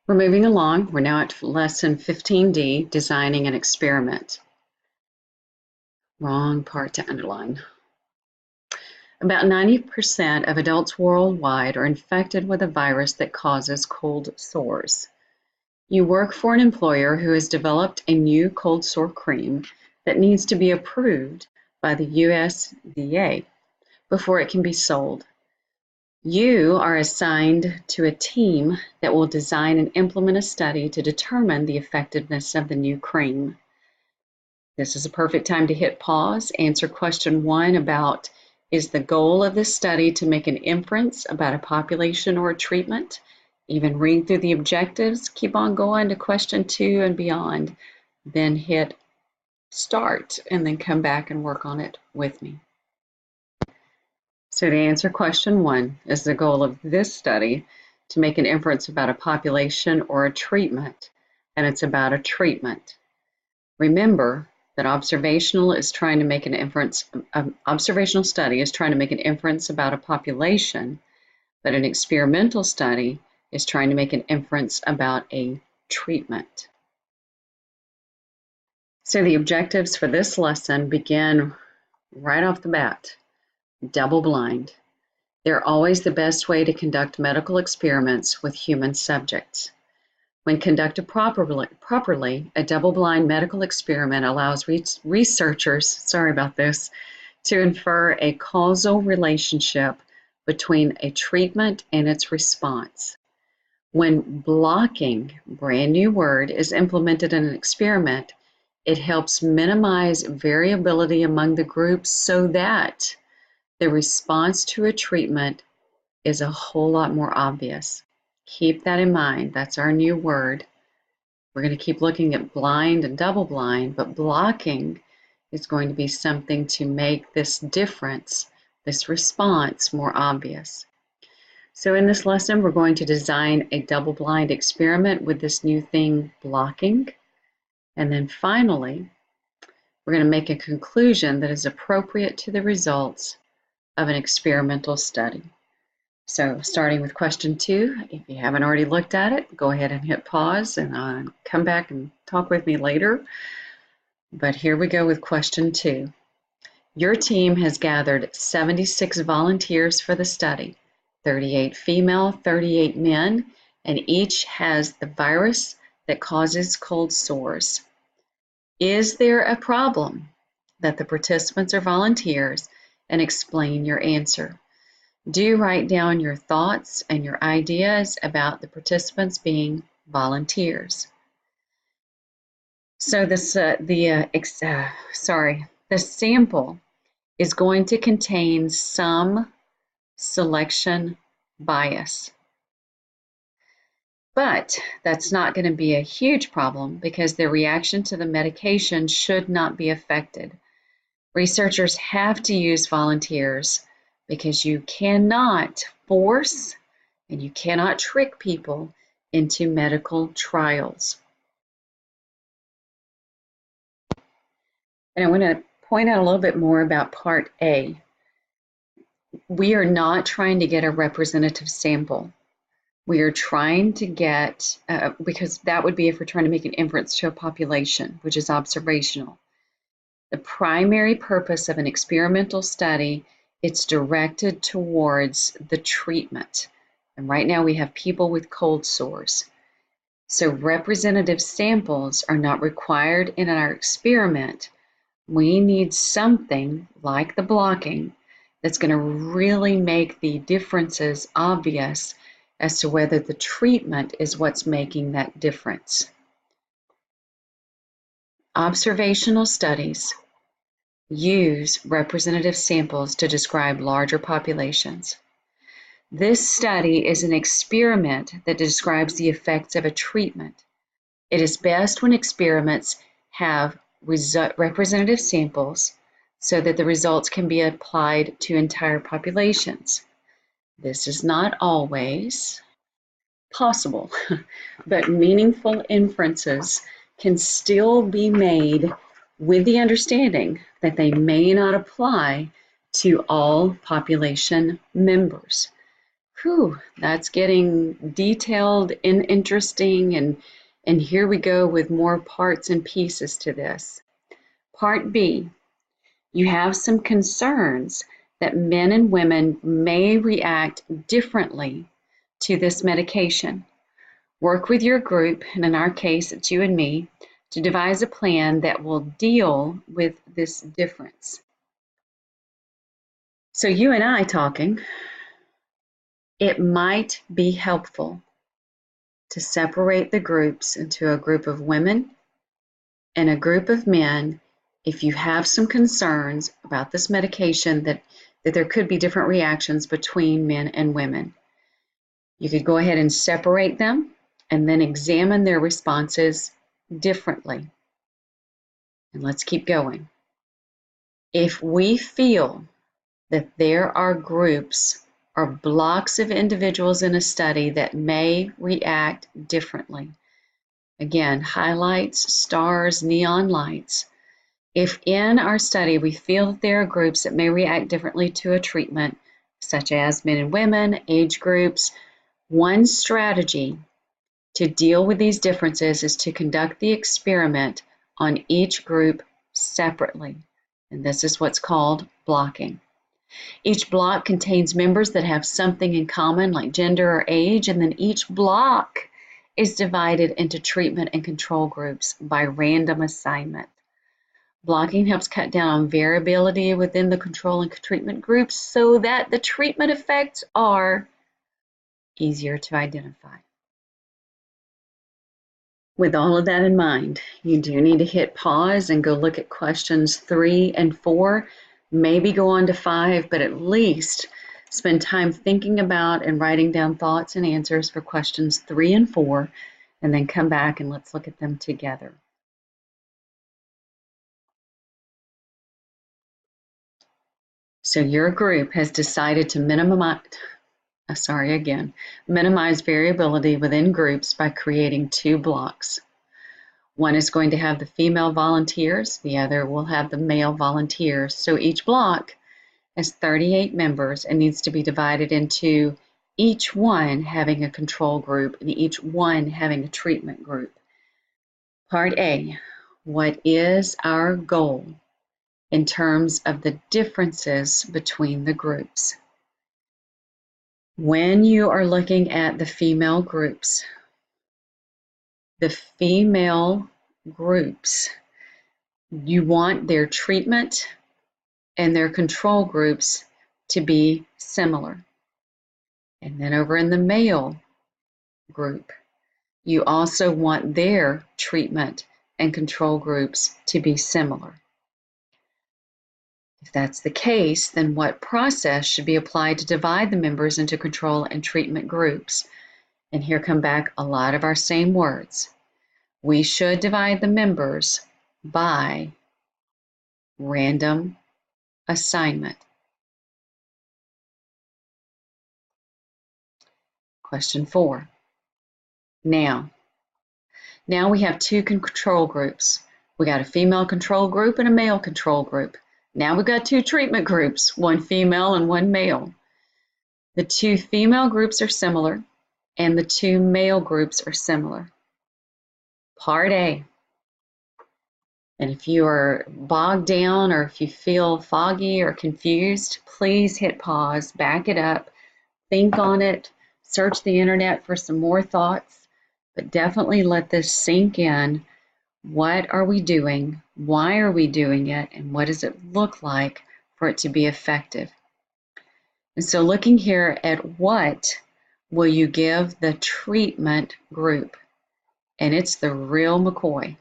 We're moving along. We're now at lesson 15D, designing an experiment. Wrong part to underline. About 90% of adults worldwide are infected with a virus that causes cold sores. You work for an employer who has developed a new cold sore cream that needs to be approved by the USDA before it can be sold. You are assigned to a team that will design and implement a study to determine the effectiveness of the new cream. This is a perfect time to hit pause, answer question 1 about, is the goal of this study to make an inference about a population or a treatment? Even read through the objectives, keep on going to question 2 and beyond, then hit start and then come back and work on it with me. So to answer question 1, is the goal of this study to make an inference about a population or a treatment? And it's about a treatment. Remember that observational study is trying to make an inference about a population, but an experimental study is trying to make an inference about a treatment. So the objectives for this lesson begin right off the bat. Double blind. They're always the best way to conduct medical experiments with human subjects. When conducted properly, a double-blind medical experiment allows researchers, to infer a causal relationship between a treatment and its response. When blocking, brand new word, is implemented in an experiment, it helps minimize variability among the groups so that the response to a treatment is a whole lot more obvious. Keep that in mind. That's our new word. We're going to keep looking at blind and double blind, but blocking is going to be something to make this difference, this response, more obvious. So in this lesson, we're going to design a double blind experiment with this new thing, blocking. And then finally, we're going to make a conclusion that is appropriate to the results of an experimental study. So starting with question 2, if you haven't already looked at it, go ahead and hit pause and come back and talk with me later. But here we go with question 2. Your team has gathered 76 volunteers for the study, 38 female, 38 men, and each has the virus that causes cold sores. Is there a problem that the participants are volunteers? And explain your answer. Do write down your thoughts and your ideas about the participants being volunteers. So the sample is going to contain some selection bias. But that's not going to be a huge problem because their reaction to the medication should not be affected. Researchers have to use volunteers because you cannot force and you cannot trick people into medical trials. And I want to point out a little bit more about part A. We are not trying to get a representative sample. We are trying to get, because that would be if we're trying to make an inference to a population, which is observational. The primary purpose of an experimental study, it's directed towards the treatment. And right now we have people with cold sores. So representative samples are not required in our experiment. We need something like the blocking that's going to really make the differences obvious as to whether the treatment is what's making that difference. Observational studies use representative samples to describe larger populations. This study is an experiment that describes the effects of a treatment. It is best when experiments have representative samples so that the results can be applied to entire populations. This is not always possible, but meaningful inferences can still be made with the understanding that they may not apply to all population members. Whew, that's getting detailed and interesting, and here we go with more parts and pieces to this. Part B, you have some concerns that men and women may react differently to this medication. Work with your group, and in our case, it's you and me, to devise a plan that will deal with this difference. So you and I talking, it might be helpful to separate the groups into a group of women and a group of men if you have some concerns about this medication that there could be different reactions between men and women. You could go ahead and separate them and then examine their responses differently. And let's keep going. If we feel that there are groups or blocks of individuals in a study that may react differently, again, highlights, stars, neon lights. If in our study we feel that there are groups that may react differently to a treatment, such as men and women, age groups, one strategy to deal with these differences is to conduct the experiment on each group separately. And this is what's called blocking. Each block contains members that have something in common, like gender or age, and then each block is divided into treatment and control groups by random assignment. Blocking helps cut down on variability within the control and treatment groups so that the treatment effects are easier to identify. With all of that in mind, you do need to hit pause and go look at questions 3 and 4, maybe go on to 5, but at least spend time thinking about and writing down thoughts and answers for questions 3 and 4, and then come back and let's look at them together. So your group has decided to minimize variability within groups by creating 2 blocks. One is going to have the female volunteers, the other will have the male volunteers. So each block has 38 members and needs to be divided into each one having a control group and each one having a treatment group. Part A, what is our goal in terms of the differences between the groups? When you are looking at the female groups, you want their treatment and their control groups to be similar. And then over in the male group, you also want their treatment and control groups to be similar. If that's the case, then what process should be applied to divide the members into control and treatment groups? And here come back a lot of our same words. We should divide the members by random assignment. Question 4. Now we have 2 control groups. We got a female control group and a male control group. Now we've got 2 treatment groups, one female and one male. The 2 female groups are similar and the 2 male groups are similar. Part A. And if you are bogged down or if you feel foggy or confused, please hit pause, back it up, think on it, search the internet for some more thoughts, but definitely let this sink in. What are we doing? Why are we doing it? And what does it look like for it to be effective? And so looking here at what will you give the treatment group? And it's the real McCoy,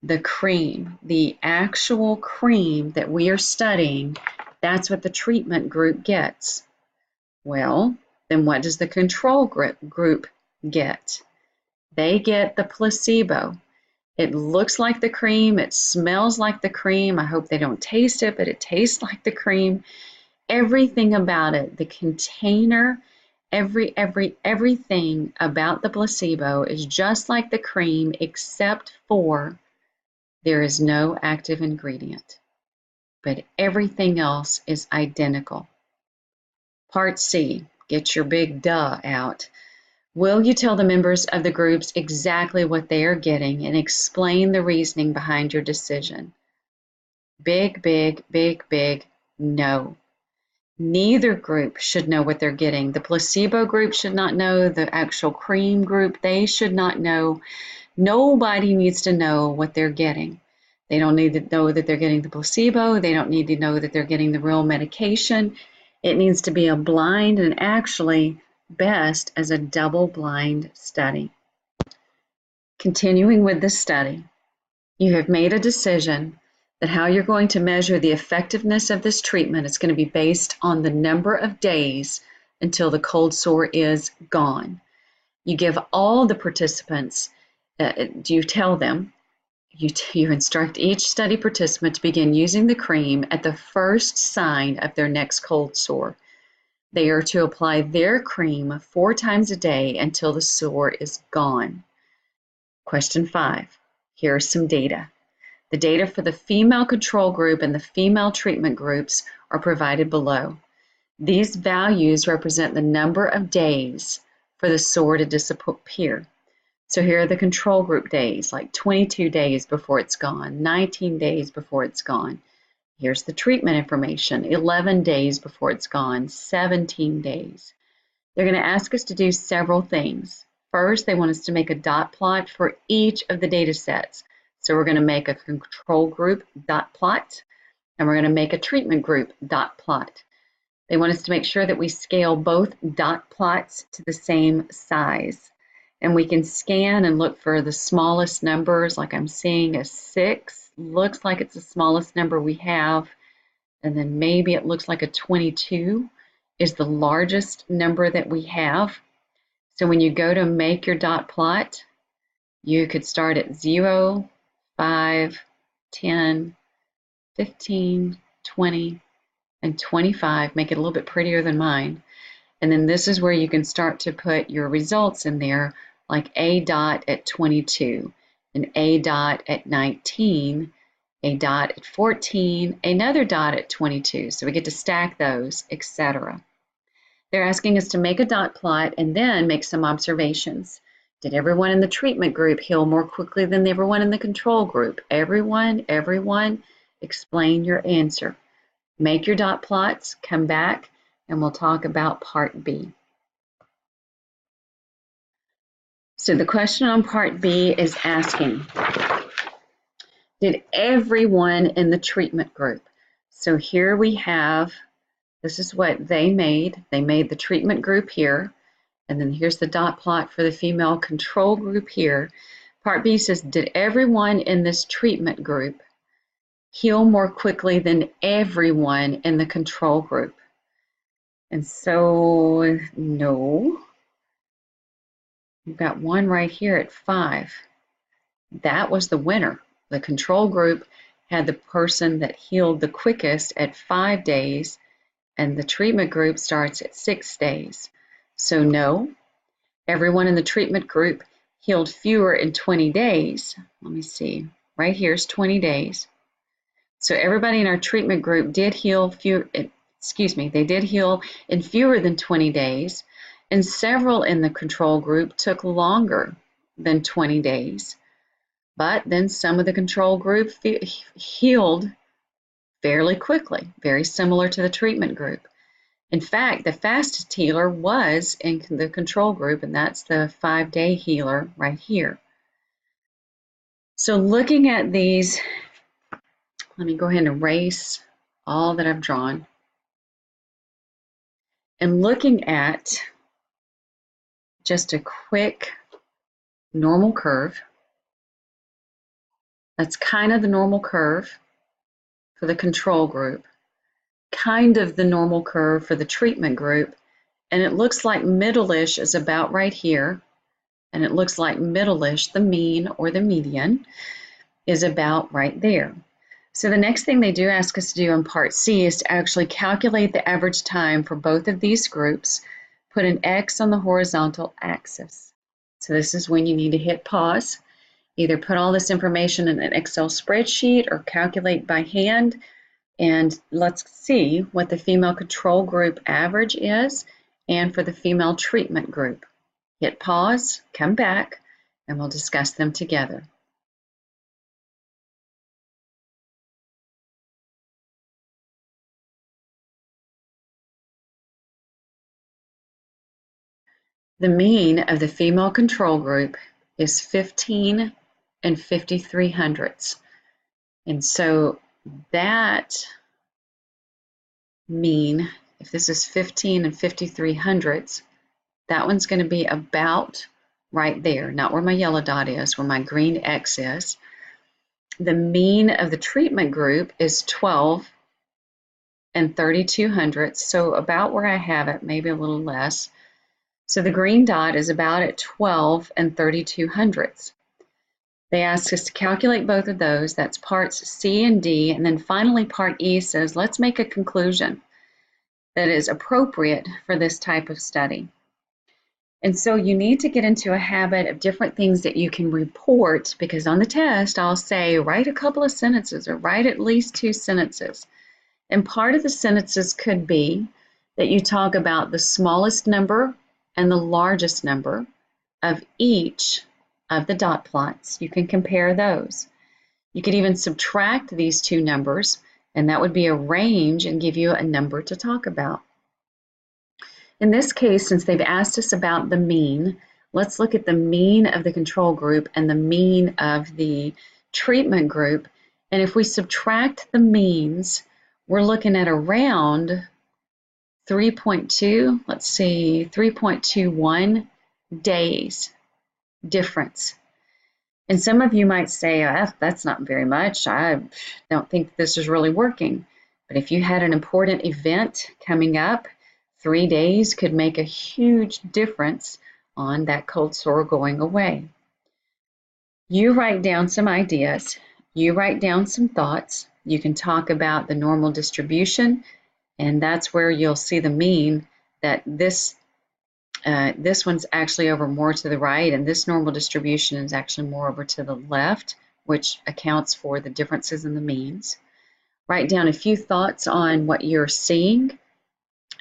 the cream, the actual cream that we are studying. That's what the treatment group gets. Well, then what does the control group get? They get the placebo. It looks like the cream, it smells like the cream. I hope they don't taste it, but it tastes like the cream. Everything about it, the container, everything about the placebo is just like the cream, except for there is no active ingredient, but everything else is identical. Part C, Get your big duh out. Will you tell the members of the groups exactly what they are getting and explain the reasoning behind your decision? Big, big, big, big, no. Neither group should know what they're getting. The placebo group should not know. The actual cream group, they should not know. Nobody needs to know what they're getting. They don't need to know that they're getting the placebo. They don't need to know that they're getting the real medication. It needs to be a blind and actually best as a double-blind study. Continuing with the study, you have made a decision that how you're going to measure the effectiveness of this treatment is going to be based on the number of days until the cold sore is gone. You give all the participants, you tell them, you instruct each study participant to begin using the cream at the first sign of their next cold sore. They are to apply their cream 4 times a day until the sore is gone. Question 5. Here are some data. The data for the female control group and the female treatment groups are provided below. These values represent the number of days for the sore to disappear. So here are the control group days, like 22 days before it's gone, 19 days before it's gone. Here's the treatment information, 11 days before it's gone, 17 days. They're going to ask us to do several things. First, they want us to make a dot plot for each of the data sets. So we're going to make a control group dot plot, and we're going to make a treatment group dot plot. They want us to make sure that we scale both dot plots to the same size. And we can scan and look for the smallest numbers, like I'm seeing a 6. Looks like it's the smallest number we have. And then maybe it looks like a 22 is the largest number that we have. So when you go to make your dot plot, you could start at 0, 5, 10, 15, 20, and 25. Make it a little bit prettier than mine. And then this is where you can start to put your results in there, like a dot at 22, an a dot at 19, a dot at 14, another dot at 22. So we get to stack those, etc. They're asking us to make a dot plot and then make some observations. Did everyone in the treatment group heal more quickly than everyone in the control group? Everyone, explain your answer. Make your dot plots, come back, and we'll talk about part B. So the question on part B is asking, did everyone in the treatment group? So here we have, this is what they made. They made the treatment group here, and then here's the dot plot for the female control group here. Part B says, did everyone in this treatment group heal more quickly than everyone in the control group? And so, no. We've got one right here at 5. That was the winner. The control group had the person that healed the quickest at 5 days, and the treatment group starts at 6 days. So no, everyone in the treatment group healed fewer in 20 days. Let me see, right here's 20 days. So everybody in our treatment group did heal they did heal in fewer than 20 days, and several in the control group took longer than 20 days. But then some of the control group healed fairly quickly, very similar to the treatment group. In fact, the fastest healer was in the control group, and that's the 5-day healer right here. So looking at these, let me go ahead and erase all that I've drawn. And looking at just a quick normal curve, that's kind of the normal curve for the control group, kind of the normal curve for the treatment group, and it looks like middle-ish is about right here, and it looks like middle-ish, the mean or the median, is about right there. So the next thing they do ask us to do in part C is to actually calculate the average time for both of these groups, put an X on the horizontal axis. So this is when you need to hit pause, either put all this information in an Excel spreadsheet or calculate by hand, and let's see what the female control group average is and for the female treatment group. Hit pause, come back, and we'll discuss them together. The mean of the female control group is 15 and 53 hundredths. And so that mean, if this is 15 and 53 hundredths, that one's going to be about right there, not where my yellow dot is, where my green X is. The mean of the treatment group is 12 and 32 hundredths, so about where I have it, maybe a little less. So the green dot is about at 12 and 32 hundredths. They ask us to calculate both of those. That's parts C and D. And then finally, part E says, let's make a conclusion that is appropriate for this type of study. And so you need to get into a habit of different things that you can report, because on the test, I'll say, write a couple of sentences or write at least 2 sentences. And part of the sentences could be that you talk about the smallest number and the largest number of each of the dot plots. You can compare those. You could even subtract these 2 numbers, and that would be a range and give you a number to talk about. In this case, since they've asked us about the mean, let's look at the mean of the control group and the mean of the treatment group. And if we subtract the means, we're looking at around 3.2, let's see, 3.21 days difference. And some of you might say, that's not very much. I don't think this is really working. But if you had an important event coming up, 3 days could make a huge difference on that cold sore going away. You write down some ideas. You write down some thoughts. You can talk about the normal distribution, and that's where you'll see the mean that this one's actually over more to the right, and this normal distribution is actually more over to the left, which accounts for the differences in the means. Write down a few thoughts on what you're seeing,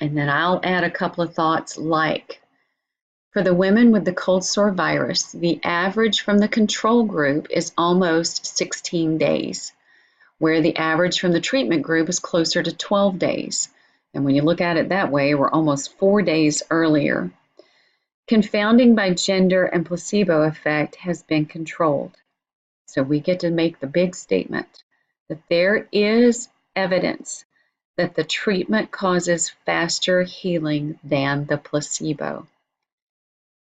and then I'll add a couple of thoughts like, for the women with the cold sore virus, the average from the control group is almost 16 days, where the average from the treatment group is closer to 12 days. And when you look at it that way, we're almost 4 days earlier. Confounding by gender and placebo effect has been controlled. So we get to make the big statement that there is evidence that the treatment causes faster healing than the placebo.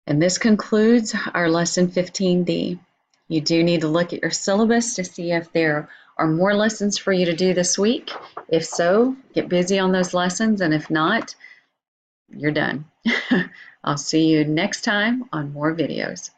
And this concludes our lesson 15D. You do need to look at your syllabus to see if there are more lessons for you to do this week. If so, get busy on those lessons, and if not, you're done. I'll see you next time on more videos.